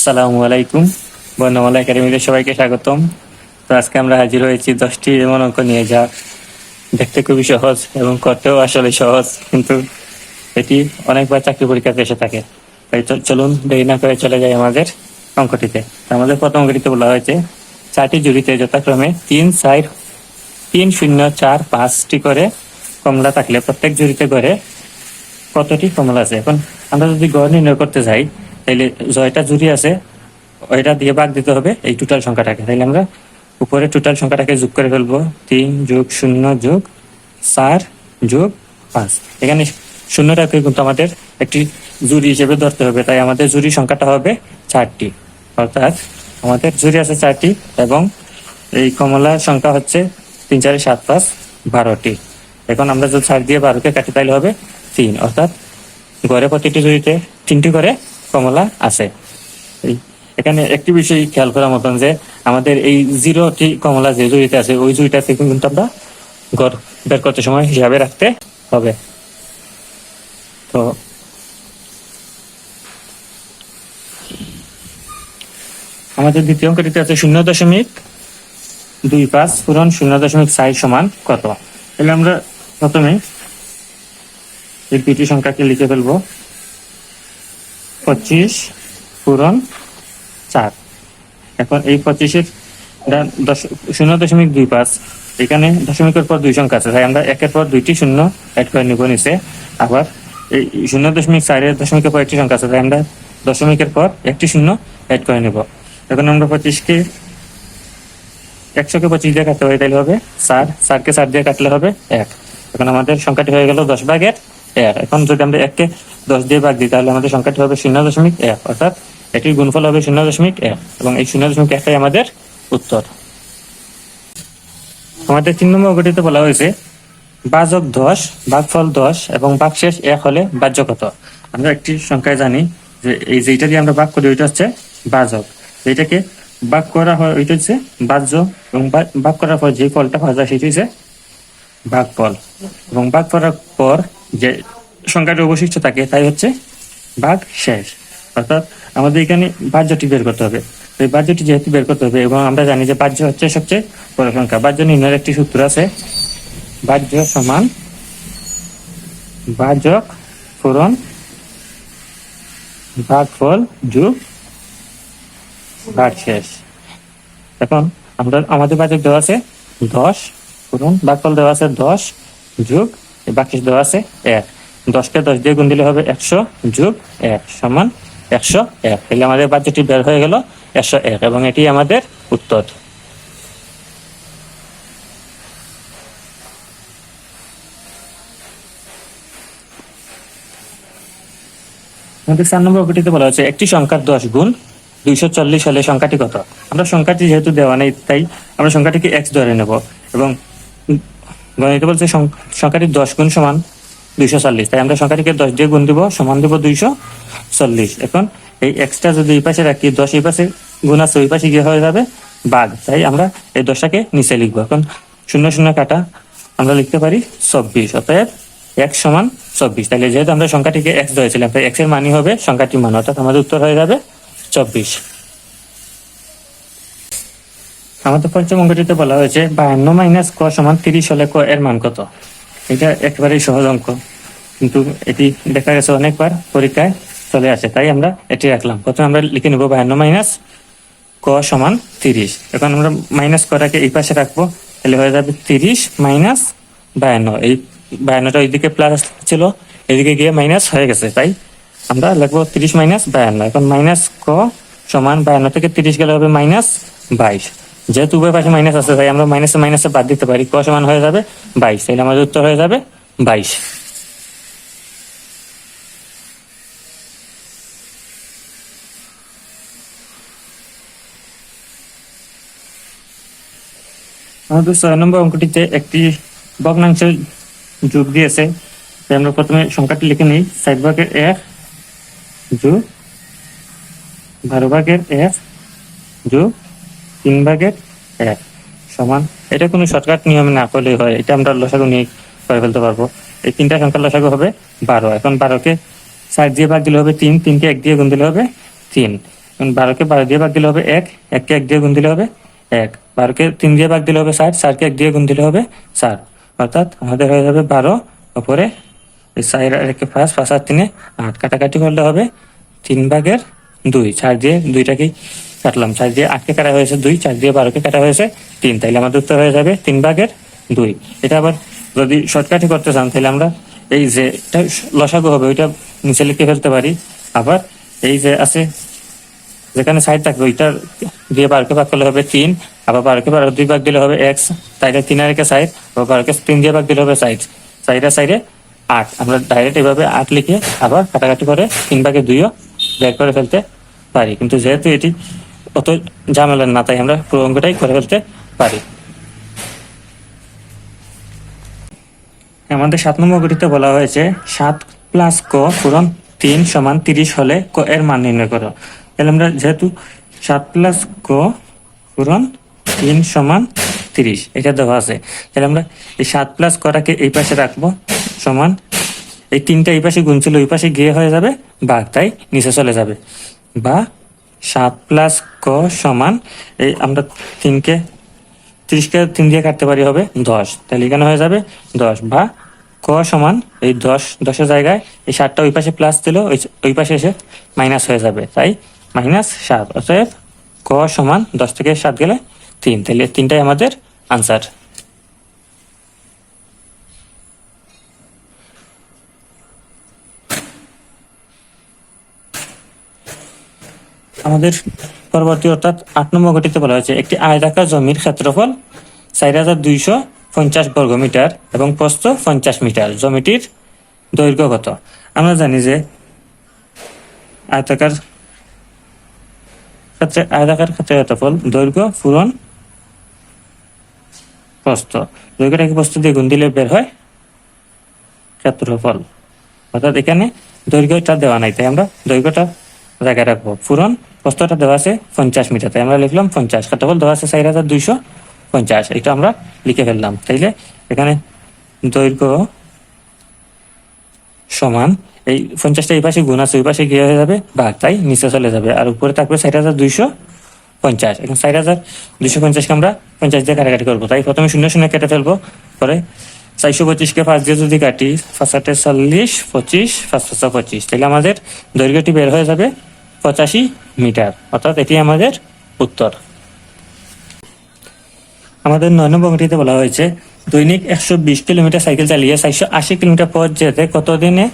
আসসালামু আলাইকুম। বর্ণমালা একাডেমিতে সবাইকে স্বাগতম। তো আজকে আমরা হাজির হয়েছি 10টি এমন অঙ্ক নিয়ে, যা দেখতে খুবই সহজ এবং করতেও আসলে সহজ, কিন্তু এটি অনেকবার চাকরি পরীক্ষাতে এসে থাকে। তাই চলুন দেরি না করে চলে যাই আমাদের অঙ্কটিতে। আমাদের প্রথম অঙ্কটিতে বলা হয়েছে 4টি জুড়িতে যথাক্রমে 3, 4, 3, 0, 4, 5টি করে কমলা থাকলে প্রত্যেক জুড়িতে গড়ে কতটি কমলা আছে। এখন আমরা যদি গড় নির্ণয় করতে যাই, তাহলে জয়টা জুড়ি আছে ওইটা দিয়ে ভাগ দিতে হবে এই টোটাল সংখ্যাটাকে। তাইলে আমরা উপরে টোটাল সংখ্যাটাকে যোগ করে ফেলবো, 3 + 0 + 4 + 5। এখানে শূন্যটাকে কিন্তু আমাদের একটি জুড়ি হিসেবে ধরতে হবে, তাই আমাদের জুড়ি সংখ্যাটা হবে 4টি। অর্থাৎ আমাদের জুড়ি আছে 4টি এবং এই কমলার সংখ্যা হচ্ছে 3, 4, 7, 5, 12টি। এখন আমরা যদি 4 দিয়ে 12কে কাটি তাহলে হবে 3, অর্থাৎ গড়ে প্রতিটি জুড়িতে 3টি করে কমলা আছে। এখানে একটি বিষয় খেয়াল করার মতন যে আমাদের এই 0টি কমলা যে জুড়িতে আছে ওই জুড়িটা থেকে কিন্তু আমরা গড় বের করতে সময় হিসাবে রাখতে হবে। তো আমাদের দ্বিতীয় অঙ্কটিতে আছে 0.25 পূরণ 0.4 সমান কত। তাহলে আমরা প্রথমে এই দুটি সংখ্যাকে লিখে ফেলবো, 25 পূরণ 4। এখন এই 25-এর 0.25, এখানে দশমিকের পর 2 সংখ্যা আছে, তাই আমরা একের পর 2টি শূন্য অ্যাড করে নিব নিচে। আবার এই 0.4-এর দশমিকের পর একটি সংখ্যা আছে, তাই আমরা দশমিকের পর একটি শূন্য অ্যাড করে নিব। এখন আমরা 25কে 100-কে 25 দিয়ে কাটতে হবে, তাইলে হবে 4, 4-কে 4 দিয়ে কাটলে হবে 1। এখন আমাদের সংখ্যাটি হয়ে গেল 10/1। এখন যদি আমরা 1-কে 10 দিয়ে ভাগ দিই তাহলে আমাদের সংখ্যাটি হবে 0.1, অর্থাৎ এটির গুণফল হবে 0.1 এবং এই 0.1টাই আমাদের উত্তর। আমাদের 3 নম্বর অঙ্কটিতে বলা হয়েছে ভাজক 10, ভাগফল 10 এবং ভাগশেষ 1 হলে ভাজ্য কত। আমরা একটি সংখ্যায় জানি যে এই যেটা দিয়ে আমরা ভাগ করি ওইটা হচ্ছে ভাজক, যেটাকে ভাগ করা হয় ওইটা হচ্ছে ভাজ্য, এবং ভাগ করার পর যে ফলটা পাওয়া যায় সেটি হচ্ছে ভাগফল, এবং ভাগ করার পর যে সংখ্যাটি অবশিষ্ট থাকে তাই হচ্ছে ভাগশেষ। অর্থাৎ আমাদের এখানে ভাজ্যটি বের করতে হবে। এই ভাজ্যটি যেহেতু বের করতে হবে এবং আমরা জানি যে ভাজ্য হচ্ছে সবচেয়ে বড় সংখ্যা, ভাজ্য নির্ণয়ের একটি সূত্র আছে, ভাজ্য সমান ভাজক পূরণ ভাগফল যোগ ভাগশেষ। এখন আমাদের ভাজক দেওয়া আছে 10 পূরণ ভাগফল দেওয়া আছে 10 যোগ ভাগশেষ দেওয়া আছে 1। 10-কে 10 দিয়ে গুণ দিলে হবে 100 যোগ 1 সমান 101। তাহলে আমাদের ভাজ্যটি বের হয়ে গেল 101 এবং এটি আমাদের উত্তর। আমাদের 4 নম্বর অঙ্কটিতে বলা হচ্ছে একটি সংখ্যার 10 গুণ 240 হলে সংখ্যাটি কত। আমরা সংখ্যাটি যেহেতু দেওয়া নেই তাই আমরা সংখ্যাটিকে x ধরে নেব এবং গণিতে বলছে সংখ্যাটি 10 গুণ সমান 240, তাই আমরা সংখ্যাটিকে 10 দিয়ে গুণ দিব, সমান দিব 240। এখন এই এক্সটা যদি এই পাশে রাখি, 10 এই পাশে গুণ আছে ওই পাশে গিয়ে হয়ে যাবে ভাগ, তাই আমরা এই 10টাকে নিচে লিখবো। এখন 0 0 কাটা আমরা লিখতে পারি 24, অতএব x সমান 24। তাহলে যেহেতু আমরা সংখ্যাটিকে x ধরেছিলাম তাই x এর মানই হবে সংখ্যাটির মান, অর্থাৎ আমাদের উত্তর হয়ে যাবে 24। আমাদের পঞ্চম অঙ্কটিতে বলা হয়েছে 52 - ক সমান 30 হলে ক এর মান কত। এটা একেবারেই সহজ অঙ্ক, কিন্তু এটি দেখা গেছে অনেকবার পরীক্ষায় চলে আসে, তাই আমরা এটি রাখলাম। প্রথমে আমরা লিখে নেব 52 - ক সমান 30। এখন আমরা মাইনাস করাকে এই পাশে রাখবো, তাহলে হয়ে যাবে 30 - 52। এই 52টা ওইদিকে প্লাস ছিল, এদিকে গিয়ে মাইনাস হয়ে গেছে, তাই আমরা লিখবো 30 - 52। এখন মাইনাস ক সমান 52 থেকে 30 গেলে হবে -22। যেহেতু উভয় পাশে মাইনাস আছে তাই আমরা মাইনাসে বাদ দিতে পারি, ক সমান হয়ে যাবে 22। তাহলে আমাদের উত্তর হয়ে যাবে 22। আমাদের 6 নম্বর অঙ্কটিতে একটি ভগ্নাংশের যোগ দিয়েছে, তাই আমরা প্রথমে সংখ্যাটি লিখে নিই, 4/1 যোগ 12/1 যোগ 3/1 সমান, এটা কোনো শর্টকাট নিয়মে না করলেই হয়, এটা আমরা লসাগু নিয়ে করে ফেলতে পারবো। এই তিনটা সংখ্যার লসাগু হবে 12। এখন 12কে 4 দিয়ে ভাগ দিলে হবে 3, 3কে 1 দিয়ে গুণ দিলে হবে 3। 12 কে 12 দিয়ে ভাগ দিলে হবে 1, 1 কে 1 দিয়ে গুণ দিলে হবে 1, 12 কে 3 দিয়ে ভাগ দিলে হবে 4, 4 কে 1 দিয়ে গুণ দিলে হবে 4, অর্থাৎ আমাদের হয়ে যাবে 12 উপরে এই 4 আর 1 5, 5 আর 3 8, কাটাকাটি করলে হবে 3/2, 4 দিয়ে 2টাকেই কাটলাম, 4 দিয়ে 8কে কাটা হয়েছে 2, 4 দিয়ে 12কে কাটা হয়েছে 3, তাইলে আমাদের উত্তর হয়ে যাবে 3/2। এটা আবার যদি শর্টকাটে করতে চান তাহলে আমরা এই যে এটা লসাগু হবে ওইটা নিচে লিখে ফেলতে পারি, আবার এই যে আছে যেখানে সাইড থাকবে ওইটা দিয়ে 12কে ভাগ করলে হবে 3, আবার 12কে 12 2 ভাগ দিলে হবে x, তাইলে 3 আর 1 সাইড, আবার 12কে 3 দিয়ে ভাগ দিলে হবে সাইড, সাইডে সাইডে 8, আমরা ডাইরেক্ট এভাবে 8 লিখে আবার কাটাকাটি করে 3/2ও বের করে ফেলতে পারি, কিন্তু যেহেতু এটি অত ঝামেলার না তাই আমরা পুরো অঙ্কটাই করে ফেলতে পারি। আমাদের 7 নম্বর গতিতে বলা হয়েছে 7 + ক পূরণ 3 = 30 হলে ক এর মান নির্ণয় করো। তাহলে আমরা যেহেতু 7 + ক পূরণ 3 = 30 এটা দেওয়া আছে, তাহলে আমরা এই 7 + কটাকে এই পাশে রাখবো, সমান এই 3টা এই পাশে গুণ ছিল ওই পাশে গিয়ে হয়ে যাবে ভাগ, তাই নিচে চলে যাবে, বা 7 + ক সমান এই আমরা 3কে 30কে 3 দিয়ে কাটতে পারি হবে 10, তাহলে এখানে হয়ে যাবে 10, বা ক সমান এই 10 জায়গায় এই 7টা ওই পাশে প্লাস দিল ওই পাশে এসে মাইনাস হয়ে যাবে, তাই -7, অতএব ক সমান 10 থেকে 7 গেলে 3, তাহলে 3টাই আমাদের আনসার। আমাদের পরবর্তী অর্থাৎ 8 নম্বর গতিতে বলা হয়েছে একটি আয়তাকার জমির ক্ষেত্রফল 4250 বর্গমিটার এবং প্রস্থ 50 মিটার, জমিটির দৈর্ঘ্য কত? আমরা জানি যে আয়তাকার ক্ষেত্রফল দৈর্ঘ্য পূরণ প্রস্থ, দৈর্ঘ্যটাকে প্রস্থ দিয়ে গুণ দিলে বের হয় ক্ষেত্রফল, অর্থাৎ এখানে দৈর্ঘ্যটা দেওয়া নাই তাই আমরা দৈর্ঘ্যটা জায়গায় রাখবো, পূরণ প্রস্থটা দেওয়া আছে 50 মিটার তাই আমরা লিখলাম 50, ক্ষেত্রফল দেওয়া আছে 4250, এটা আমরা লিখে ফেললাম, তাইলে এখানে দৈর্ঘ্য সমান এই 50টা এই পাশে গুণ আছে ওই পাশে গিয়ে হয়ে যাবে ভাগ, তাই নিচে চলে যাবে, আর উপরে থাকবে 4250, এখন 4250কে আমরা 50 দিয়ে কাটাকাটি করবো, তাই প্রথমে 0 0 কেটে ফেলবো, পরে 425কে 5 দিয়ে যদি কাটি 5 × 40, 25, 5 × 25, তাহলে আমাদের দৈর্ঘ্যটি বের হয়ে যাবে 85 মিটার, অর্থাৎ এটি আমাদের উত্তর। আমাদের 9 নম্বর গতিতে বলা হয়েছে দৈনিক 120 কিলোমিটার সাইকেল চালিয়ে 480 কিলোমিটার পথ যেতে কতদিনে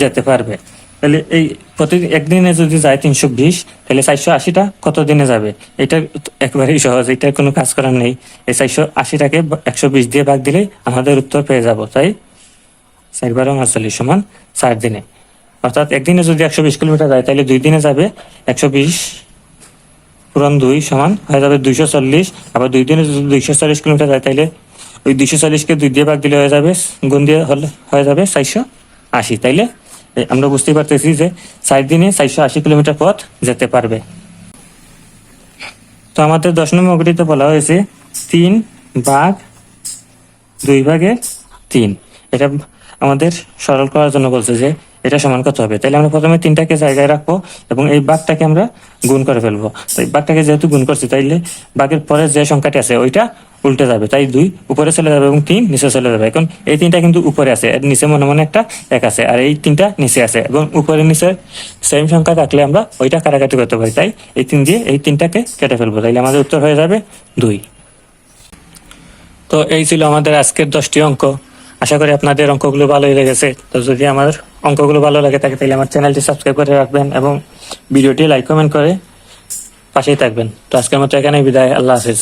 যেতে পারবে? তাহলে এই প্রতিদিন একদিনে যদি যায় 320, তাহলে 480টা কত দিনে যাবে? এটা একেবারেই সহজ, এটার কোনো কাজ করার নেই, এই 480টাকে 120 দিয়ে ভাগ দিলেই আমাদের উত্তর পেয়ে যাব, তাই 4 × 48 = 4 দিনে, অর্থাৎ একদিনে যদি 120 কিলোমিটার যায় তাহলে 2 দিনে যাবে 120 × 2 সমান হয়ে যাবে 240, আবার 2 দিনে যদি 240 কিলোমিটার যায় তাহলে ওই 240কে 2 দিয়ে ভাগ দিলে হয়ে যাবে গুণ দিয়ে হয়ে যাবে 480, তাইলে আমরা বুঝতেই পারতেছি যে 4 দিনে 480 কিলোমিটার পথ যেতে পারবে। তো আমাদের 10 নম্বর গতিতে বলা হয়েছে 3/2/3, এটা আমাদের সরল করার জন্য বলছে যে এটা সমান কত হবে, তাহলে আমরা প্রথমে 3টাকে জায়গায় রাখবো এবং এই ভাগটাকে আমরা গুণ করে ফেলবো, তো এই ভাগটাকে যেহেতু গুণ করছি তাইলে ভাগের পরে যে সংখ্যাটি আছে ওইটা উল্টে যাবে, তাই 2 উপরে চলে যাবে এবং 3 নিচে চলে যাবে, এখন এই 3টা কিন্তু উপরে আছে, এর নিচে মনে মনে একটা 1 আছে, আর এই 3টা নিচে আছে এবং উপরে নিচে সেম সংখ্যা থাকলে আমরা ওইটা কাটাকাটি করতে পারি, তাই এই 3 দিয়ে এই 3টাকে কেটে ফেলবো, তাইলে আমাদের উত্তর হয়ে যাবে 2। তো এই ছিল আমাদের আজকের 10টি অঙ্ক, আশা করি আপনাদের অঙ্কগুলো ভালোই লেগেছে। তো যদি আমার অঙ্কগুলো ভালো লাগে থাকে তাহলে আমার চ্যানেলটি সাবস্ক্রাইব করে রাখবেন এবং ভিডিওটি লাইক কমেন্ট করে পাশেই থাকবেন। তো আজকের মতো এখানেই বিদায়, আল্লাহ হাফেজ।